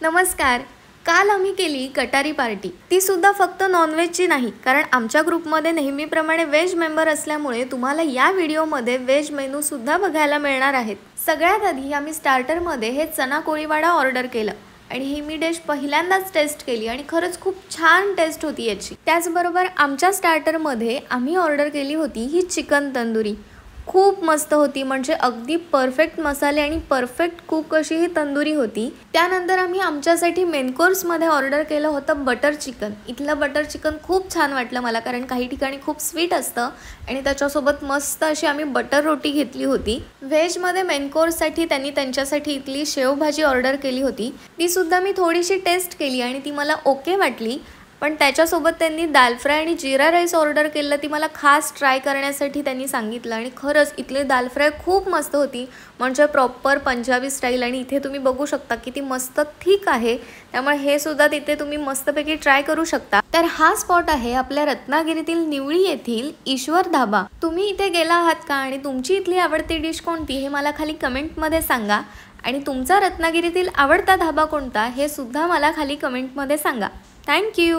नमस्कार. काल आम्ही केली कटारी पार्टी. ती सुद्धा फक्त नॉनव्हेजची नाही, कारण आमच्या ग्रुपमध्ये नेहमीप्रमाणे व्हेज मेंबर असल्यामुळे तुम्हाला या व्हिडिओमध्ये व्हेज मेनू सुद्धा बघायला मिळणार आहेत. सगळ्यात आधी आम्ही स्टार्टरमध्ये हे चना कोळीवाडा ऑर्डर केलं आणि ही मी डिश पहिल्यांदाच टेस्ट केली आणि खरंच खूप छान टेस्ट होती याची. त्याचबरोबर आमच्या स्टार्टरमध्ये आम्ही ऑर्डर केली होती ही चिकन तंदुरी. खूप मस्त होती, म्हणजे अगदी परफेक्ट मसाले आणि परफेक्ट कुक अशी ही तंदुरी होती. त्यानंतर आम्ही आमच्यासाठी मेन कोर्समध्ये ऑर्डर केलं होतं बटर चिकन. इथलं बटर चिकन खूप छान वाटलं मला, कारण काही ठिकाणी खूप स्वीट असतं आणि त्याच्यासोबत मस्त अशी आम्ही बटर रोटी घेतली होती. व्हेजमध्ये मेन कोर्ससाठी त्यांनी त्यांच्यासाठी इथली शेवभाजी ऑर्डर केली होती. ती सुद्धा मी थोडीशी टेस्ट केली आणि ती मला ओके वाटली. पण त्याच्यासोबत त्यांनी दाल फ्राय आणि जीरा राईस ऑर्डर केलं. ती मला खास ट्राय करण्यासाठी त्यांनी सांगितलं आणि खरंच इथली दाल फ्राय खूप मस्त होती, म्हणजे प्रॉपर पंजाबी स्टाईल. आणि इथे तुम्ही बघू शकता की ती मस्त थिक आहे, त्यामुळे हे सुद्धा तिथे तुम्ही मस्तपैकी ट्राय करू शकता. तर हा स्पॉट आहे आपल्या रत्नागिरीतील निवळी येथील ईश्वर धाबा. तुम्ही इथे गेला आहात का आणि तुमची इथली आवडती डिश कोणती हे मला खाली कमेंटमध्ये सांगा. आणि तुमचा रत्नागिरीतील आवडता धाबा कोणता हे सुद्धा मला खाली कमेंटमध्ये सांगा. Thank you.